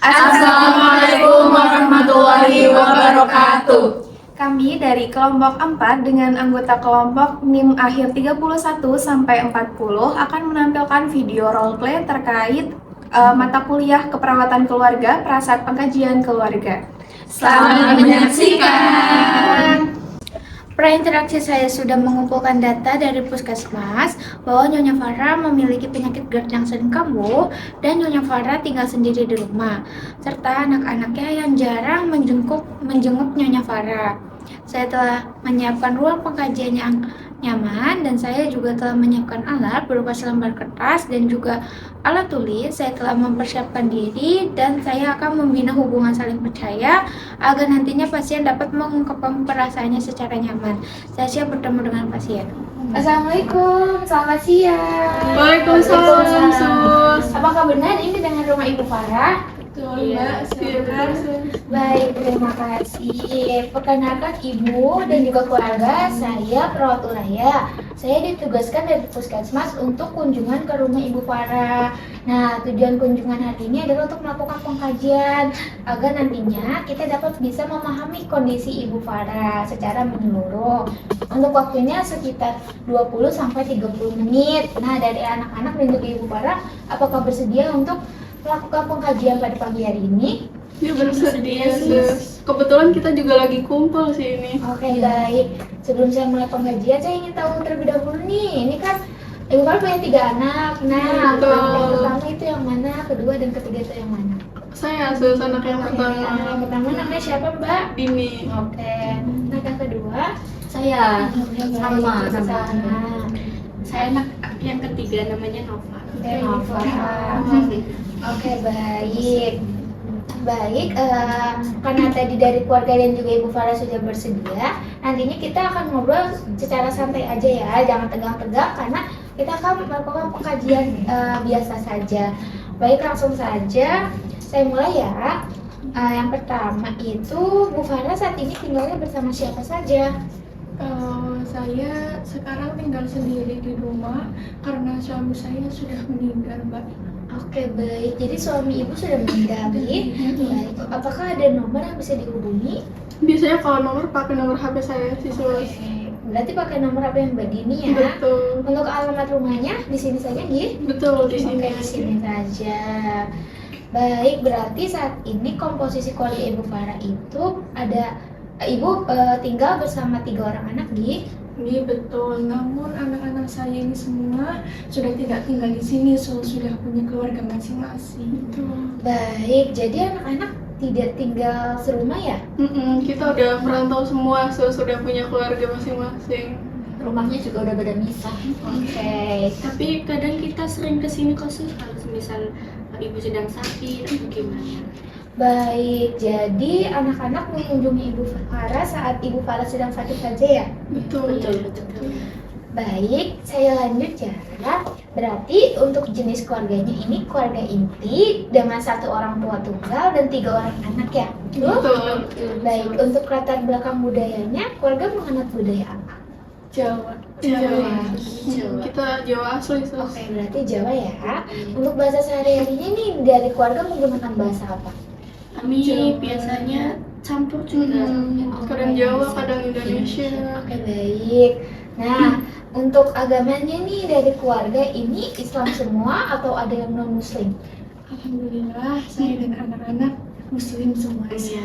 Assalamualaikum warahmatullahi wabarakatuh. Kami dari kelompok 4 dengan anggota kelompok NIM akhir 31 sampai 40 akan menampilkan video roleplay terkait mata kuliah keperawatan keluarga, prasat pengkajian keluarga. Selamat menyaksikan. Prainteraksi saya sudah mengumpulkan data dari puskesmas bahwa Nyonya Farah memiliki penyakit GERD yang sering kambuh dan Nyonya Farah tinggal sendiri di rumah, serta anak-anaknya yang jarang menjenguk Nyonya Farah. Saya telah menyiapkan ruang pengkajian yang nyaman dan saya juga telah menyiapkan alat berupa selembar kertas dan juga alat tulis. Saya telah mempersiapkan diri dan saya akan membina hubungan saling percaya agar nantinya pasien dapat mengungkapkan perasaannya secara nyaman. Saya siap bertemu dengan pasien. Assalamualaikum, selamat siang. Waalaikumsalam, Sus. Apakah benar ini dengan rumah Ibu Farah? Betul, Mbak. Silakan. Baik, terima kasih. Perkenalkan Ibu dan juga keluarga, saya Perawat Ulaya. Saya ditugaskan dari Puskesmas untuk kunjungan ke rumah Ibu Farah. Nah, tujuan kunjungan hari ini adalah untuk melakukan pengkajian agar nantinya kita dapat bisa memahami kondisi Ibu Farah secara menyeluruh. Untuk waktunya sekitar 20-30 menit. Nah, dari anak-anak dan juga Ibu Farah, apakah bersedia untuk melakukan pengkajian pada pagi hari ini? Ya, bersedia, Sus. Kebetulan kita juga lagi kumpul sih ini. Oke, baik. Sebelum saya mulai pengkajian, saya ingin tahu terlebih dahulu nih. Ini kan Ibu Farah punya 3 anak. Nah, Betul. anak yang pertama itu yang mana? Kedua dan ketiga itu yang mana? Saya, Sus, anak yang Oke, pertama. anak yang pertama namanya siapa, Mbak? Dini. Oke. Anak yang kedua? Saya sama. Saya anak yang ketiga namanya Nova. Oke, Nova. Oke, baik. Baik, karena tadi dari keluarga dan juga Ibu Farah sudah bersedia, nantinya kita akan ngobrol secara santai aja ya, jangan tegang-tegang karena kita akan melakukan pengkajian biasa saja. Baik, langsung saja saya mulai ya. Yang pertama itu, Bu Farah saat ini tinggalnya bersama siapa saja? Saya sekarang tinggal sendiri di rumah karena suami saya sudah meninggal, Mbak. Oke, baik. Jadi suami Ibu sudah meninggal. Baik. Apakah ada nomor yang bisa dihubungi? Biasanya kalau nomor pakai nomor HP saya sih, Sus. Oke. Berarti pakai nomor apa yang Mbak Dini ya? Betul. Untuk alamat rumahnya di sini saja, Gi? Betul, di sini. Oke, di sini saja. Baik, berarti saat ini komposisi keluarga Ibu Farah itu ada Ibu tinggal bersama 3 orang anak, Gi? Iya betul, namun anak-anak saya ini semua sudah tidak tinggal di sini, sudah punya keluarga masing-masing. Baik, jadi anak-anak tidak tinggal serumah ya? Kita udah merantau semua, Sus, sudah punya keluarga masing-masing. Rumahnya juga udah beda misah. Oke. Tapi kadang kita sering kesini kok, Sus, kalau misal ibu sedang sakit atau gimana. Baik, jadi anak-anak mengunjungi Ibu Farah saat Ibu Farah sedang sakit saja ya? Betul. Baik, saya lanjut ya. Berarti untuk jenis keluarganya ini keluarga inti dengan 1 orang tua tunggal dan 3 orang anak ya? Betul. Baik, untuk latar belakang budayanya, keluarga menganut budaya apa? Jawa. Jawa. Kita Jawa asli, Sus. Oke, berarti Jawa ya. Untuk bahasa sehari-harinya nih dari keluarga menggunakan bahasa apa? Kami biasanya campur juga. Kadang Jawa, kadang Indonesia. Oke, baik. Nah, untuk agamanya nih dari keluarga ini Islam semua atau ada yang non-Muslim? Alhamdulillah, saya dan anak-anak Muslim semuanya.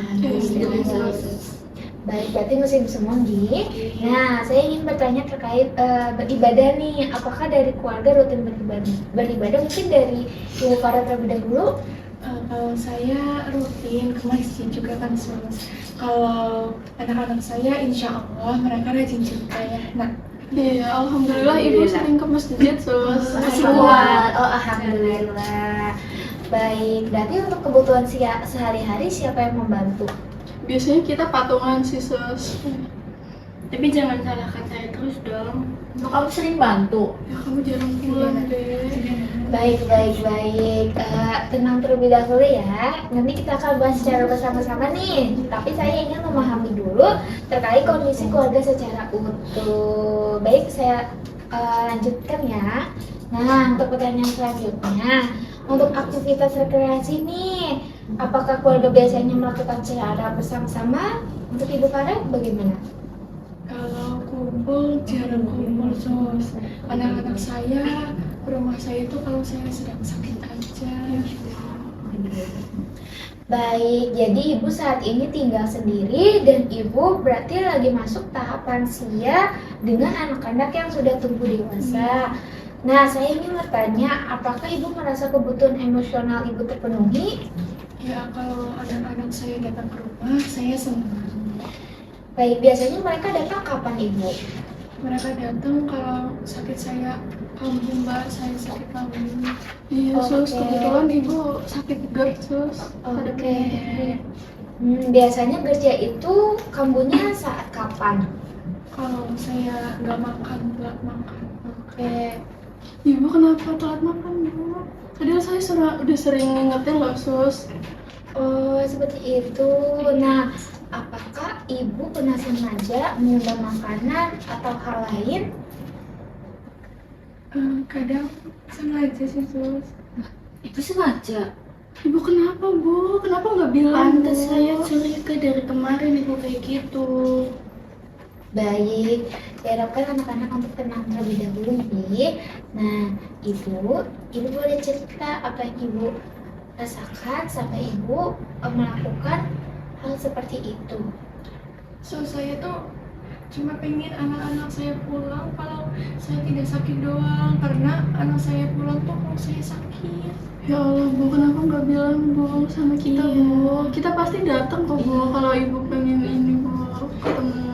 Baik, berarti Muslim semua, Gi. Nah, saya ingin bertanya terkait beribadah nih. Apakah dari keluarga rutin beribadah? Mungkin dari Ibu Farah terlebih dahulu. Kalau saya rutin ke masjid juga kan, Sus. Kalau anak-anak saya insya Allah mereka rajin juga ya. Nah, Iya, alhamdulillah ibu sering ke masjid, Sus. Masih kuat. Oh, alhamdulillah. Baik, berarti untuk kebutuhan sehari-hari siapa yang membantu? Biasanya kita patungan sih, Sus. tapi jangan salahkan saya terus dong. Kamu sering bantu. Ya kamu jarang pulang deh. Baik. Tenang terlebih dahulu ya. Nanti kita akan bahas secara bersama-sama nih. Tapi saya ingin memahami dulu terkait kondisi keluarga secara utuh. Baik, saya lanjutkan ya. Nah, untuk pertanyaan selanjutnya, untuk aktivitas rekreasi nih, nih, apakah keluarga biasanya melakukan secara bersama-sama? Untuk Ibu Farah bagaimana? Kalau kumpul jarang kumpul sus. Anak-anak saya ke rumah saya itu kalau saya sedang sakit aja. Baik, jadi Ibu saat ini tinggal sendiri dan Ibu berarti lagi masuk tahap lansia dengan anak-anak yang sudah tumbuh dewasa. Nah, saya ingin bertanya, apakah Ibu merasa kebutuhan emosional Ibu terpenuhi? Ya kalau anak-anak saya datang ke rumah saya senang. Baik, biasanya mereka datang kapan Ibu? Mereka datang kalau sakit saya kambuh mbak, saya sakit kambuh. Iya sus, Oke. kebetulan ibu sakit GERD sus. Ada Oke. penyakit. Biasanya kerja itu kambuhnya saat kapan? Kalau saya nggak makan, nggak makan. Oke. Ibu kenapa telat makan bu? Tadi saya udah sering ngingetin loh sus. Oh, seperti itu. Nah, apakah Ibu pernah sengaja mengubah makanan atau hal lain? Kadang sengaja sih sus. Itu sengaja. Ibu kenapa bu? Kenapa nggak bilang? Pantes Bu? saya curiga dari kemarin ibu kayak gitu. Baik, diharapkan anak-anak untuk tenang terlebih dahulu nih. Nah, Ibu boleh cerita apa yang Ibu rasakan sampai Ibu melakukan hal seperti itu. So saya tuh cuma pengen anak-anak saya pulang kalau saya tidak sakit doang, karena anak saya pulang tuh kalau saya sakit. Ya Allah bu, kenapa nggak bilang bu sama kita bu? Kita pasti datang kok bu kalau ibu pengen ini bu ketemu.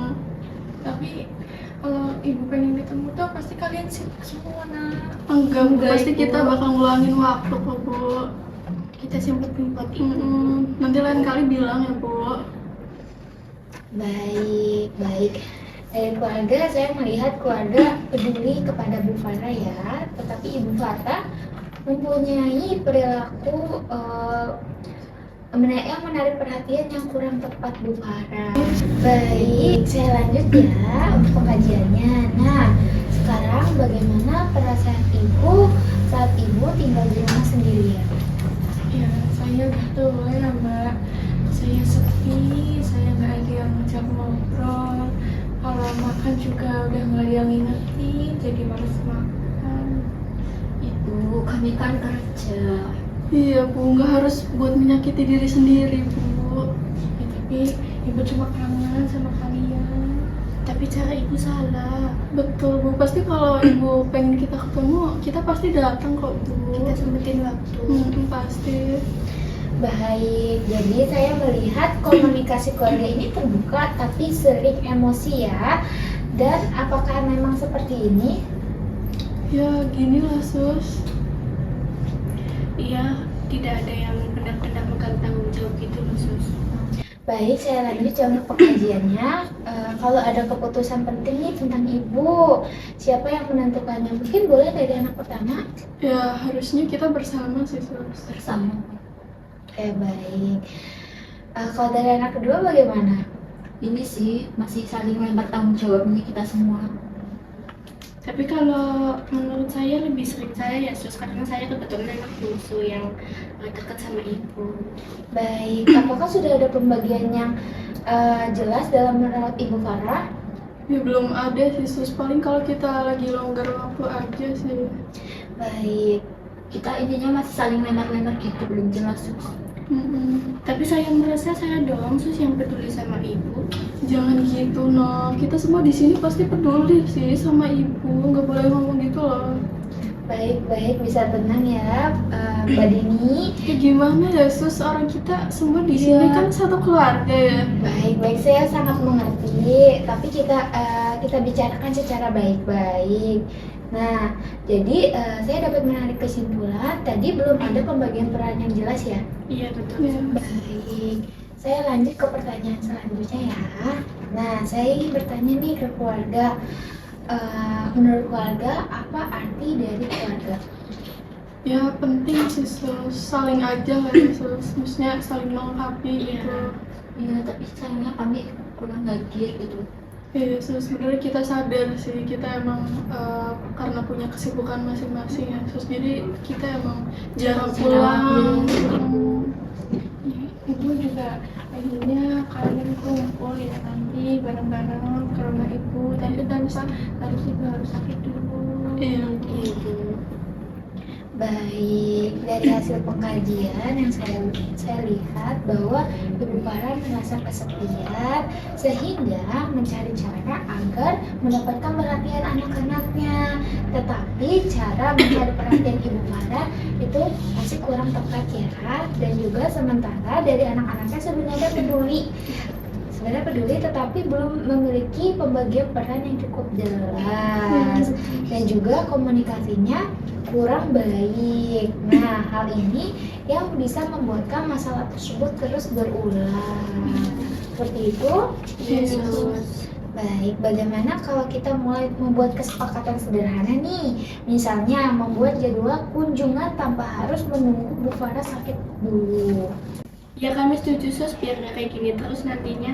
Tapi kalau ibu pengen ketemu tuh pasti kalian sibuk semua nak. Enggak bu, Enggak, pasti Ibu. kita bakal ngulangin waktu kok bu. Kita sempetin buat ibu. Nanti lain kali bilang ya bu. Baik, baik. Dari keluarga, saya melihat keluarga peduli kepada Bu Farah ya. Tetapi Ibu Farah mempunyai perilaku yang menarik perhatian yang kurang tepat Bu Farah. Baik, saya lanjut ya untuk pengkajiannya. Nah, sekarang bagaimana perasaan Ibu saat Ibu tinggal di rumah sendirian? Ya saya gitu ya mbak. Saya sepi, saya nggak ada yang ngajak ngobrol. Kalau makan juga udah nggak ada yang ngingetin, jadi males makan. Ibu, kami kan kerja. Iya bu, nggak harus buat menyakiti diri sendiri bu. Ya, tapi ibu cuma kangen sama kalian. Tapi cara ibu salah. Betul bu, pasti kalau ibu pengen kita ketemu, kita pasti datang kok bu. Kita sempetin waktu. Pasti. Baik, jadi saya melihat komunikasi keluarga ini terbuka tapi sering emosi ya. Dan apakah memang seperti ini? Ya gini lah sus. Iya, tidak ada yang benar-benar megang tanggung jawab gitu loh sus. Baik, saya lanjut ya untuk pengajiannya. Kalau ada keputusan penting nih tentang ibu, siapa yang menentukannya? Mungkin boleh dari anak pertama? Ya harusnya kita bersama sih sus. Bersama. Oke, baik. Kalau dari anak kedua bagaimana? Ini sih masih saling lempar tanggung jawabnya kita semua. Tapi kalau menurut saya lebih sering saya ya sus, karena saya kebetulan anak bungsu yang dekat sama ibu. Baik, apakah sudah ada pembagian yang jelas dalam merawat Ibu Farah? Ya belum ada sih sus, paling kalau kita lagi longgar waktu aja sih. Baik, Kita intinya masih saling lempar-lempar gitu, belum jelas sus. Tapi saya merasa saya doang sus yang peduli sama ibu. Jangan gitu no, kita semua di sini pasti peduli sih sama ibu, nggak boleh ngomong gitu loh. baik, bisa tenang ya, Mbak Dini. Ya gimana ya sus, orang kita semua di sini Iya. kan satu keluarga ya. Baik, saya sangat mengerti. Tapi kita bicarakan secara baik-baik. Nah, jadi saya dapat menarik kesimpulan. Tadi belum ada pembagian peran yang jelas ya. Iya betul. Ya. Baik, saya lanjut ke pertanyaan selanjutnya ya. Nah, saya ingin bertanya nih ke keluarga. Menurut keluarga, apa arti dari keluarga? Ya penting sih sus, saling aja lah ya sus, maksudnya saling melengkapi gitu. Iya, tapi sayangnya kami kurang hadir gitu. Iya sus, sebenarnya kita sadar sih, kita emang karena punya kesibukan masing-masing ya sus, jadi kita emang jarang pulang. Paginya kalian kumpul ya nanti bareng-bareng ke rumah ibu, tapi tanpa harus ibu harus sakit dulu. Iya. Ibu. Baik, dari hasil pengkajian yang saya lihat bahwa Ibu Farah merasa kesepian sehingga mencari cara agar mendapatkan perhatian anak-anaknya. Tetapi cara mencari perhatian Ibu Farah itu masih kurang tepat ya. Dan juga sementara dari anak-anaknya sebenarnya peduli tetapi belum memiliki pembagian peran yang cukup jelas dan juga komunikasinya kurang baik. Nah, hal ini yang bisa membuatkan masalah tersebut terus berulang. Seperti itu. Yesus. Baik, bagaimana kalau kita mulai membuat kesepakatan sederhana nih? Misalnya membuat jadwal kunjungan tanpa harus menunggu Bu Farah sakit dulu. Ya kami setuju sus, biar nggak kayak gini terus nantinya.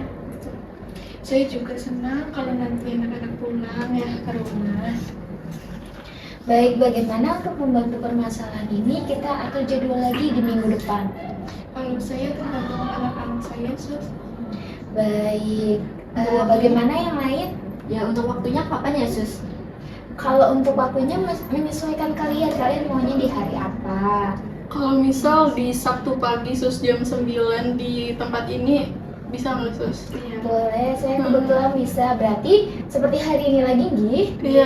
Saya juga senang kalau nanti anak-anak pulang ya ke rumah. Baik, bagaimana untuk membantu permasalahan ini? Kita atur jadwal lagi di minggu depan. Kalau saya tergantung anak-anak saya, sus. Baik, bagaimana yang lain? Ya untuk waktunya kapan ya sus? Kalau untuk waktunya menyesuaikan kalian maunya di hari apa? Kalau misal di Sabtu pagi sus jam 9 di tempat ini bisa nggak sus? Iya. Boleh, saya kebetulan bisa. Berarti seperti hari ini lagi, Gih? Iya,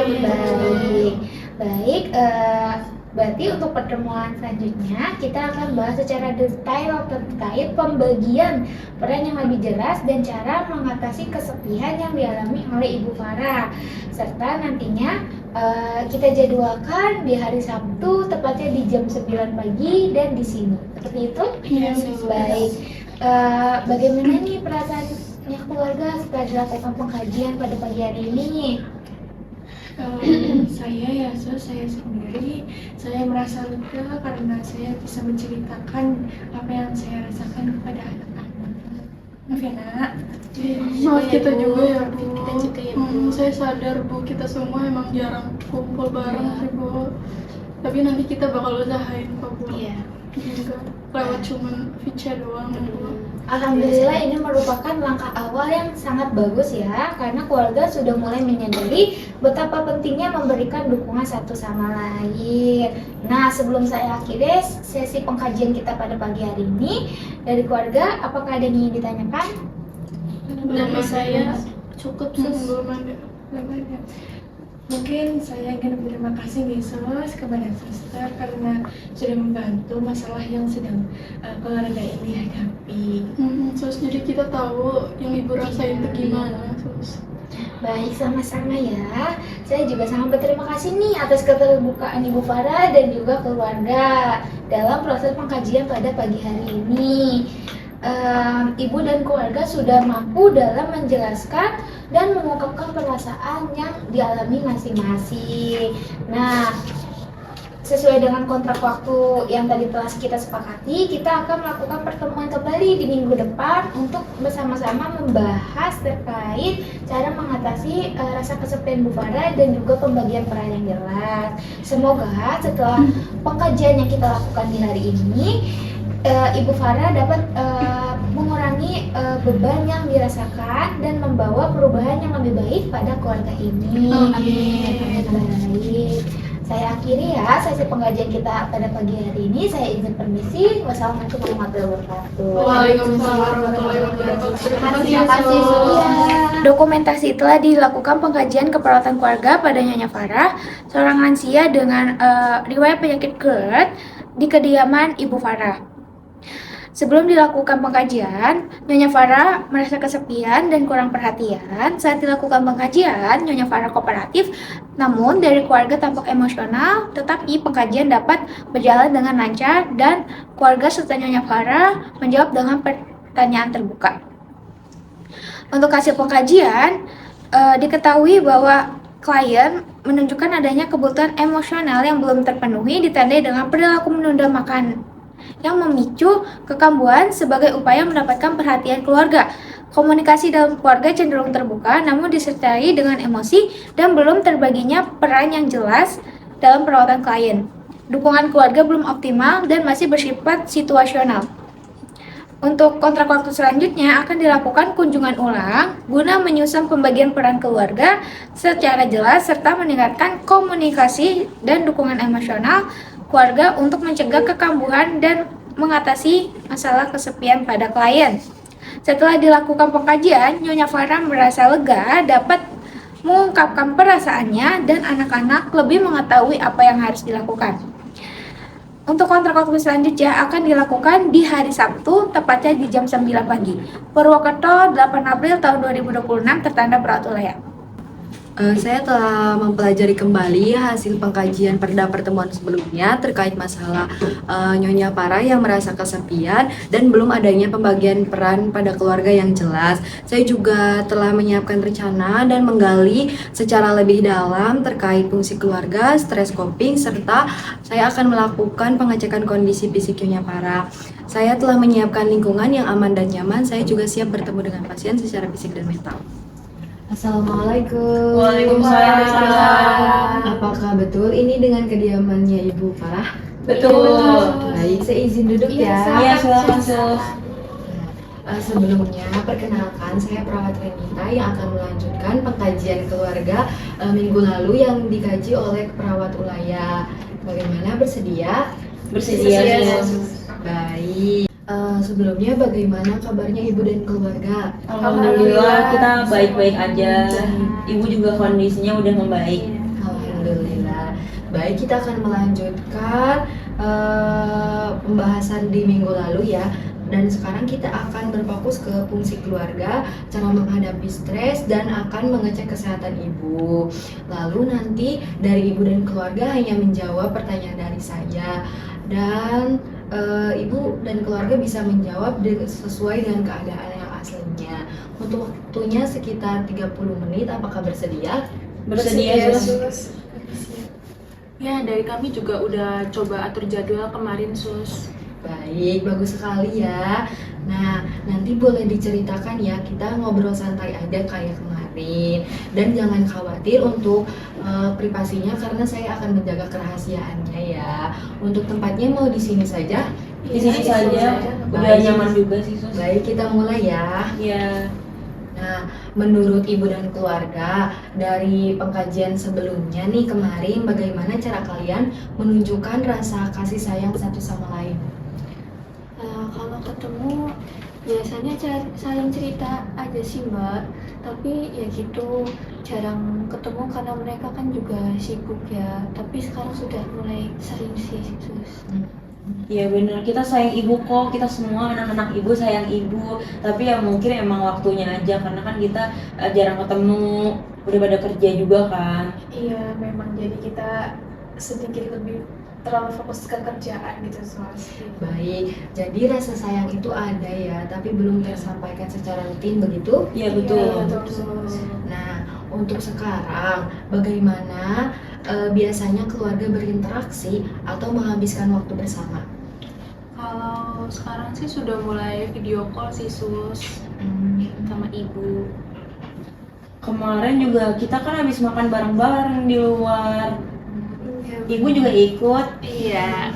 Baik, berarti untuk pertemuan selanjutnya kita akan bahas secara detail terkait pembagian peran yang lebih jelas dan cara mengatasi kesepian yang dialami oleh Ibu Farah. Serta nantinya kita jadwalkan di hari Sabtu tepatnya di jam 9 pagi dan di sini. Seperti itu? Iya, Baik. Bagaimana nih perasaannya keluarga setelah dilakukan pengkajian pada pagi hari ini? Kalau saya ya sus, saya sendiri, saya merasa lega karena saya bisa menceritakan apa yang saya rasakan kepada anak-anak. Maaf ya nak. Maaf kita juga ya Bu. Kita juga ya, Bu. Saya sadar Bu, kita semua emang jarang kumpul bareng sih Bu. Tapi nanti kita bakal usahain kok Bu. Iya. Enggak lewat cuman VC doang Bu. Alhamdulillah ini merupakan langkah awal yang sangat bagus ya, karena keluarga sudah mulai menyadari betapa pentingnya memberikan dukungan satu sama lain. Nah, sebelum saya akhiri sesi pengkajian kita pada pagi hari ini, dari keluarga apakah ada yang ingin ditanyakan? Dari saya cukup sus. Belum ada. Mungkin saya ingin berterima kasih nih sus kepada suster karena sudah membantu masalah yang sedang keluarga ini hadapi. Sus, jadi kita tahu yang ibu rasain itu gimana sus. Baik, sama-sama ya. Saya juga sangat berterima kasih nih atas keterbukaan Ibu Farah dan juga keluarga dalam proses pengkajian pada pagi hari ini. Ibu dan keluarga sudah mampu dalam menjelaskan dan mengungkapkan perasaan yang dialami masing-masing. Nah, sesuai dengan kontrak waktu yang tadi telah kita sepakati, kita akan melakukan pertemuan kembali di minggu depan untuk bersama-sama membahas terkait cara mengatasi rasa kesepian Bu Farah dan juga pembagian peran yang jelas. Semoga setelah pengkajian yang kita lakukan di hari ini, Ibu Farah dapat mengurangi beban yang dirasakan dan membawa perubahan yang lebih baik pada keluarga ini. Amin. Baik. Saya akhiri ya sesi pengkajian kita pada pagi hari ini. Saya izin permisi. Wassalamualaikum warahmatullahi wabarakatuh. Waalaikumsalam warahmatullahi wabarakatuh. Terima Terima kasih. kasih. Dokumentasi telah dilakukan pengkajian keperawatan keluarga pada Nyonya Farah, seorang lansia dengan riwayat penyakit GERD di kediaman Ibu Farah. Sebelum dilakukan pengkajian, Nyonya Farah merasa kesepian dan kurang perhatian. Saat dilakukan pengkajian, Nyonya Farah kooperatif, namun dari keluarga tampak emosional, tetapi pengkajian dapat berjalan dengan lancar dan keluarga serta Nyonya Farah menjawab dengan pertanyaan terbuka. Untuk hasil pengkajian, diketahui bahwa klien menunjukkan adanya kebutuhan emosional yang belum terpenuhi ditandai dengan perilaku menunda makan yang memicu kekambuhan sebagai upaya mendapatkan perhatian keluarga. Komunikasi dalam keluarga cenderung terbuka namun disertai dengan emosi dan belum terbaginya peran yang jelas dalam perawatan klien. Dukungan keluarga belum optimal dan masih bersifat situasional. Untuk kontrak waktu selanjutnya akan dilakukan kunjungan ulang guna menyusun pembagian peran keluarga secara jelas serta meningkatkan komunikasi dan dukungan emosional keluarga untuk mencegah kekambuhan dan mengatasi masalah kesepian pada klien. Setelah dilakukan pengkajian, Nyonya Farah merasa lega dapat mengungkapkan perasaannya dan anak-anak lebih mengetahui apa yang harus dilakukan. Untuk kontrak waktu selanjutnya akan dilakukan di hari Sabtu, tepatnya di jam 9 pagi. Purwokerto, 8 April tahun 2026, tertanda Pratulaya. Saya telah mempelajari kembali hasil pengkajian pada pertemuan sebelumnya terkait masalah Nyonya Farah yang merasa kesepian dan belum adanya pembagian peran pada keluarga yang jelas. Saya juga telah menyiapkan rencana dan menggali secara lebih dalam terkait fungsi keluarga, stres coping, serta saya akan melakukan pengecekan kondisi fisik Nyonya Farah. Saya telah menyiapkan lingkungan yang aman dan nyaman. Saya juga siap bertemu dengan pasien secara fisik dan mental. Assalamualaikum. Waalaikumsalam. Apakah betul ini dengan kediamannya Ibu Farah? Betul. Baik, saya izin duduk ya. Iya, silakan sus. Sebelumnya, perkenalkan saya perawat Renita yang akan melanjutkan pengkajian keluarga minggu lalu yang dikaji oleh perawat Ulaya. Bagaimana, bersedia? Bersedia, sus. Baik. Sebelumnya bagaimana kabarnya Ibu dan keluarga? Alhamdulillah kita baik-baik aja. Ibu juga kondisinya udah membaik. Alhamdulillah. Baik, kita akan melanjutkan pembahasan di minggu lalu ya. Dan sekarang kita akan berfokus ke fungsi keluarga, cara menghadapi stres, dan akan mengecek kesehatan ibu. Lalu nanti dari ibu dan keluarga hanya menjawab pertanyaan dari saya. Dan ibu dan keluarga bisa menjawab sesuai dengan keadaan yang aslinya. Untuk waktunya sekitar 30 menit, apakah bersedia? Bersedia, sus. Ya, dari kami juga udah coba atur jadwal kemarin, sus. Baik, bagus sekali ya. Nah, nanti boleh diceritakan ya, kita ngobrol santai aja kayak kemarin. Dan jangan khawatir untuk privasinya karena saya akan menjaga kerahasiaannya ya. Untuk tempatnya mau di sini saja? Di sini saja. Udah Baik. nyaman juga sih, sus. Baik, kita mulai ya. Iya. Nah, menurut ibu dan keluarga, dari pengkajian sebelumnya nih kemarin, bagaimana cara kalian menunjukkan rasa kasih sayang satu sama lain? Kalau ketemu biasanya saling cerita aja sih Mbak, tapi ya gitu jarang ketemu karena mereka kan juga sibuk ya, tapi sekarang sudah mulai sering sih sus. Iya benar, kita sayang ibu kok, kita semua anak-anak ibu sayang ibu. Tapi ya mungkin emang waktunya aja, karena kan kita jarang ketemu, udah pada kerja juga kan. Iya, memang jadi kita sedikit lebih terlalu fokus ke kerjaan gitu sus. Baik, jadi rasa sayang itu ada ya, tapi belum tersampaikan secara rutin begitu? Iya betul. Nah, untuk sekarang bagaimana biasanya keluarga berinteraksi atau menghabiskan waktu bersama? Kalau sekarang sih sudah mulai video call sih, sus. Sama ibu. Kemarin juga kita kan habis makan bareng-bareng di luar. Ibu juga ikut. Iya.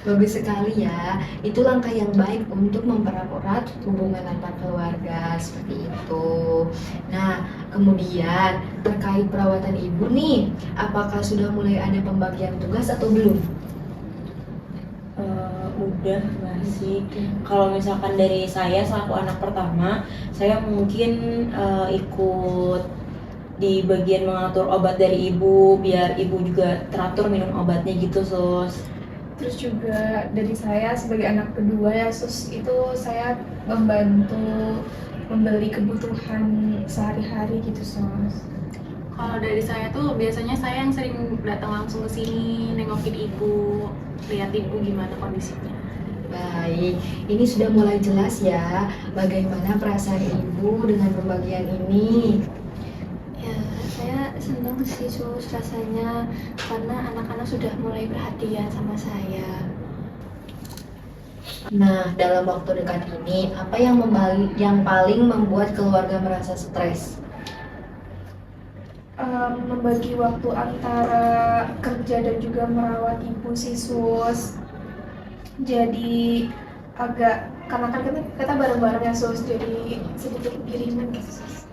Bagus sekali ya, itu langkah yang baik untuk mempererat hubungan antar keluarga seperti itu. Nah, kemudian terkait perawatan ibu nih, apakah sudah mulai ada pembagian tugas atau belum? Udah masih. Kalau misalkan dari saya selaku anak pertama, saya mungkin ikut di bagian mengatur obat dari ibu, biar ibu juga teratur minum obatnya gitu, sus. Terus juga dari saya sebagai anak kedua ya sus, itu saya membantu membeli kebutuhan sehari-hari gitu sus. Kalau dari saya tuh biasanya saya yang sering datang langsung ke sini, nengokin ibu, lihat ibu gimana kondisinya. Baik, ini sudah mulai jelas ya, bagaimana perasaan ibu dengan pembagian ini. Ya, saya senang sih sus rasanya karena anak-anak sudah mulai perhatian sama saya. Nah, dalam waktu dekat ini, apa yang paling membuat keluarga merasa stres? Membagi waktu antara kerja dan juga merawat ibu sih sus. Jadi agak karena kan kita bareng-bareng ya sus, jadi sedikit kiriman gitu sus.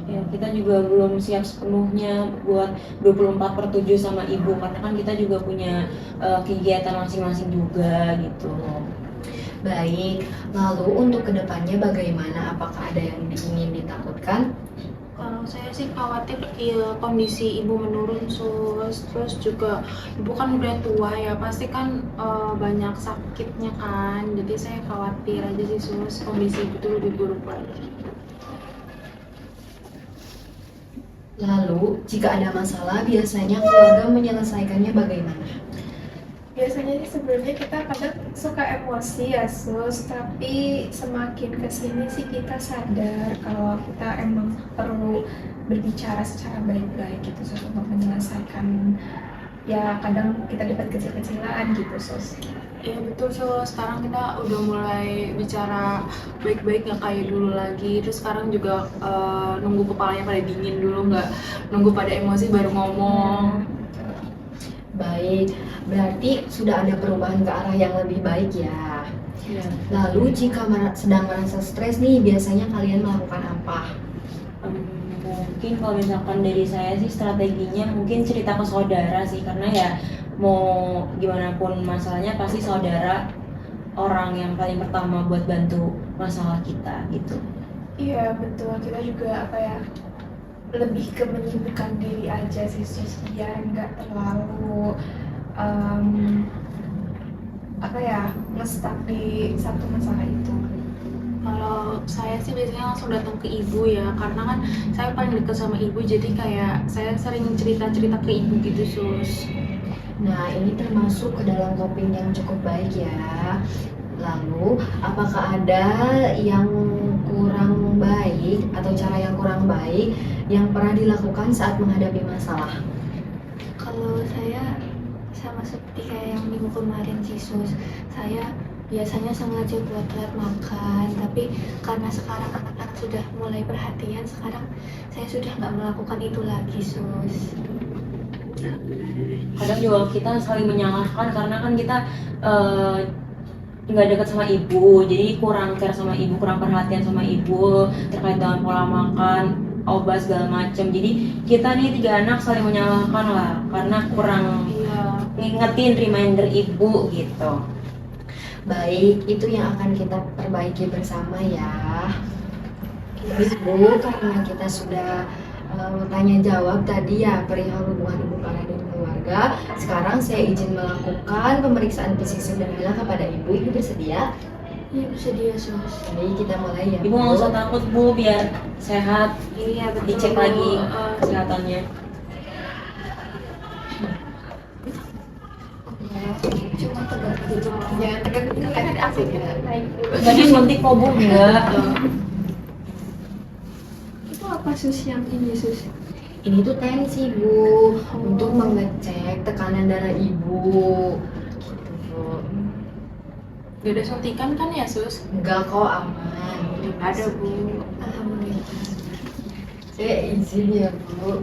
Ya, kita juga belum siap sepenuhnya buat 24/7 sama ibu karena kan kita juga punya kegiatan masing-masing juga gitu. Baik, lalu untuk kedepannya bagaimana? Apakah ada yang ingin ditakutkan? Kalau saya sih khawatir ya, kondisi ibu menurun sus, terus juga ibu kan udah tua ya, pasti kan banyak sakitnya kan, jadi saya khawatir aja sih sus, kondisi ibu tuh lebih buruk lagi. Lalu, jika ada masalah, biasanya keluarga menyelesaikannya bagaimana? Biasanya sih sebenarnya kita kadang suka emosi ya sus, tapi semakin kesini sih kita sadar kalau kita emang perlu berbicara secara baik-baik gitu sus untuk menyelesaikan, ya kadang kita dapat kecil-kecilan gitu sus. Iya betul sus, sekarang kita udah mulai bicara baik-baik nggak kayak dulu lagi. Terus sekarang juga nunggu kepalanya pada dingin dulu, nggak nunggu pada emosi baru ngomong. Baik, berarti sudah ada perubahan ke arah yang lebih baik ya. Ya. Lalu jika sedang merasa stres nih, biasanya kalian melakukan apa? Mungkin kalau misalkan dari saya sih strateginya mungkin cerita ke saudara sih, karena ya mau gimana pun masalahnya pasti saudara orang yang paling pertama buat bantu masalah kita gitu. Iya betul, kita juga apa ya, lebih ke menyibukkan diri aja sih sus, biar nggak terlalu apa ya, ngestak di satu masalah itu. Kalau saya sih biasanya langsung datang ke ibu ya, karena kan saya paling dekat sama ibu, jadi kayak saya sering cerita-cerita ke ibu gitu sus. Nah, ini termasuk ke dalam topik yang cukup baik ya. Lalu, apakah ada yang kurang baik atau cara yang kurang baik yang pernah dilakukan saat menghadapi masalah? Kalau saya sama seperti kayak yang minggu kemarin sih sus, saya biasanya sengaja buat telat makan, tapi karena sekarang anak-anak sudah mulai perhatian, sekarang saya sudah nggak melakukan itu lagi sus. Kadang juga kita saling menyalahkan karena kan kita nggak dekat sama ibu, jadi kurang care sama ibu, kurang perhatian sama ibu terkait dengan pola makan, obat segala macam. Jadi kita nih 3 anak saling menyalahkan lah karena kurang ngingetin reminder ibu gitu. Baik, itu yang akan kita perbaiki bersama ya. Ibu, karena kita sudah tanya jawab tadi ya perihal hubungan ibu Farah dan keluarga, sekarang saya izin melakukan pemeriksaan fisik sederhana kepada ibu. Ibu bersedia? Iya bersedia sus. Baik, kita mulai ya. Ibu nggak usah takut bu, biar sehat. Iya betul. Dicek lagi kesehatannya. Cuma tegak gitu. Jangan tekan itu kan ada asiknya naik dulu. Tadi suntik kok bu, enggak. Itu apa sus yang ini sus? Ini tuh tensi bu, untuk mengecek tekanan darah ibu. Gitu bu. Gak ada suntikan kan ya sus? Enggak kok, aman. Ada bu. Alhamdulillah. Saya izin ya bu.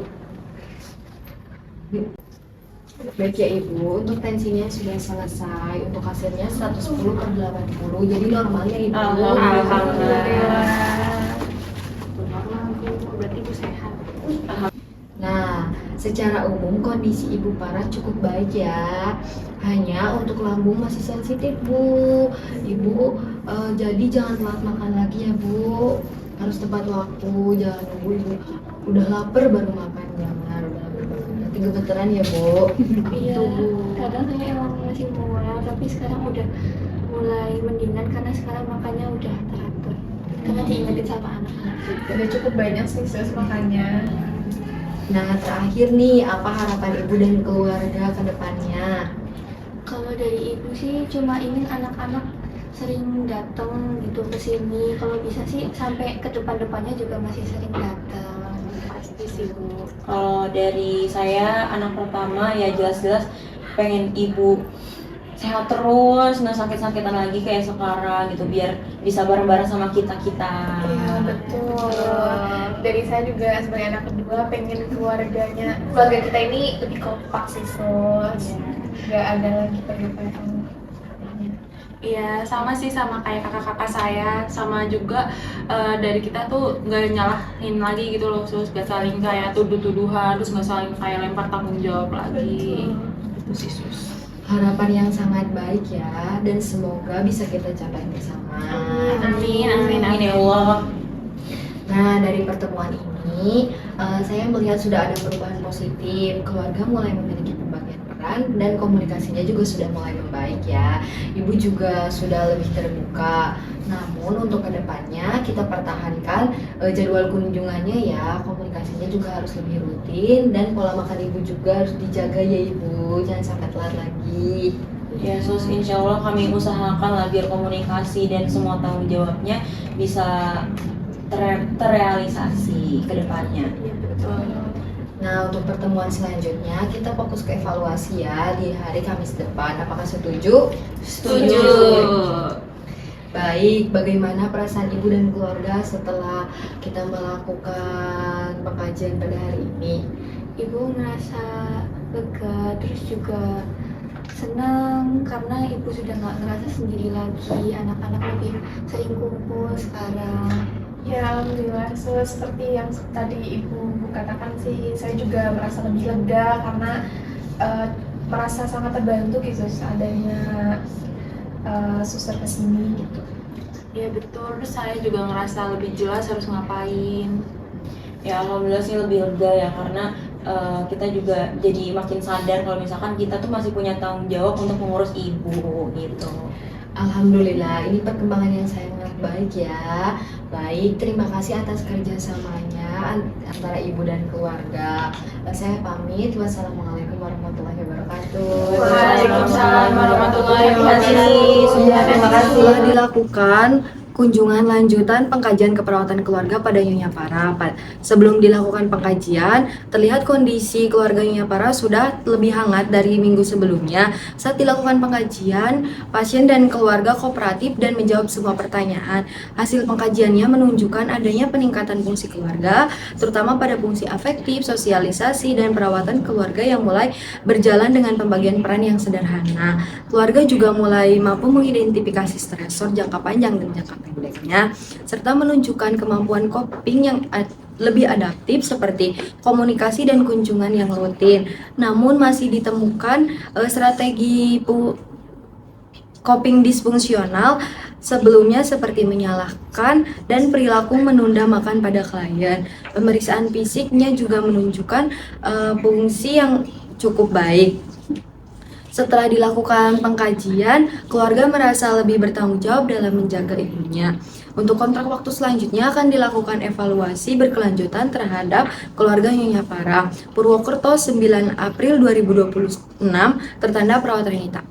Baik ya ibu, untuk tensinya sudah selesai. Untuk hasilnya 110/80, jadi normalnya ibu. Alhamdulillah. Normal bu, berarti ibu sehat. Nah, secara umum kondisi ibu Farah cukup baik ya. Hanya untuk lambung masih sensitif bu. Ibu jadi jangan telat makan lagi ya bu. Harus tepat waktu, jangan nunggu ibu udah lapar baru makan, jangan udah lapar baru. Nanti gemeteran ya bu. Iya, Itu bu. kadang saya emang masih mual, tapi sekarang udah mulai mendingan karena sekarang makannya udah teratur. Karena diingetin sama anak-anak. Udah cukup banyak sih sus makanya. Nah, terakhir nih, apa harapan ibu dan keluarga ke depannya? Kalau dari ibu sih cuma ingin anak-anak sering datang gitu ke sini. Kalau bisa sih sampai ke depan-depannya juga masih sering datang. Pasti sih bu. Kalau dari saya anak pertama ya jelas-jelas pengen ibu sehat terus, nggak sakit-sakitan lagi kayak sekarang gitu, biar bisa bareng-bareng sama kita-kita. Iya betul. Dari saya juga sebagai anak kedua pengen keluarga kita ini lebih kompak sih sus. Gak ada lagi pergeseran. Iya, sama sih sama kayak kakak-kakak saya, sama juga dari kita tuh nggak nyalahin lagi gitu loh, terus nggak saling kayak tuduh-tuduhan, terus nggak saling kayak lempar tanggung jawab lagi. Itu sih sus. Harapan yang sangat baik ya, dan semoga bisa kita capai bersama. Amin, amin, Amin amin. ya Allah. Nah, dari pertemuan ini, saya melihat sudah ada perubahan positif. Keluarga mulai memiliki pembagian peran dan komunikasinya juga sudah mulai membaik ya. Ibu juga sudah lebih terbuka. Namun untuk kedepannya kita pertahankan jadwal kunjungannya ya. Komunikasinya juga harus lebih rutin dan pola makan ibu juga harus dijaga ya ibu. Jangan sampai telat lagi. Ya sus, insya Allah kami usahakan lah biar komunikasi dan semua tanggung jawabnya bisa terrealisasi ke depannya. Iya betul. Nah, untuk pertemuan selanjutnya kita fokus ke evaluasi ya di hari Kamis depan. Apakah setuju? Setuju. Baik, bagaimana perasaan ibu dan keluarga setelah kita melakukan pengkajian pada hari ini? Ibu ngerasa lega, terus juga senang karena ibu sudah nggak ngerasa sendiri lagi. Anak-anak lebih sering kumpul sekarang. Ya, alhamdulillah. Seperti yang tadi Ibu katakan sih, saya juga merasa lebih lega karena merasa sangat terbantu gitu adanya suster kesini gitu. Iya betul, terus saya juga ngerasa lebih jelas harus ngapain. Ya alhamdulillah sih lebih lega ya, karena kita juga jadi makin sadar kalau misalkan kita tuh masih punya tanggung jawab untuk mengurus ibu gitu. Alhamdulillah, ini perkembangan yang sangat baik ya. Baik, terima kasih atas kerjasamanya antara ibu dan keluarga. Saya pamit. Wassalamualaikum warahmatullahi wabarakatuh. Waalaikumsalam warahmatullahi wabarakatuh. Terima kasih telah dilakukan kunjungan lanjutan pengkajian keperawatan keluarga pada Nyonya Farah. Sebelum dilakukan pengkajian, terlihat kondisi keluarga Nyonya Farah sudah lebih hangat dari minggu sebelumnya. Saat dilakukan pengkajian, pasien dan keluarga kooperatif dan menjawab semua pertanyaan. Hasil pengkajiannya menunjukkan adanya peningkatan fungsi keluarga, terutama pada fungsi afektif, sosialisasi, dan perawatan keluarga yang mulai berjalan dengan pembagian peran yang sederhana. Keluarga juga mulai mampu mengidentifikasi stresor jangka panjang dan jangka pendeknya, serta menunjukkan kemampuan coping yang lebih adaptif seperti komunikasi dan kunjungan yang rutin. Namun masih ditemukan strategi coping disfungsional sebelumnya seperti menyalahkan dan perilaku menunda makan pada klien. Pemeriksaan fisiknya juga menunjukkan fungsi yang cukup baik. Setelah dilakukan pengkajian, keluarga merasa lebih bertanggung jawab dalam menjaga ibunya. Untuk kontrak waktu selanjutnya akan dilakukan evaluasi berkelanjutan terhadap keluarga Nyonya Farah. Purwokerto 9 April 2026, tertanda perawat Renita.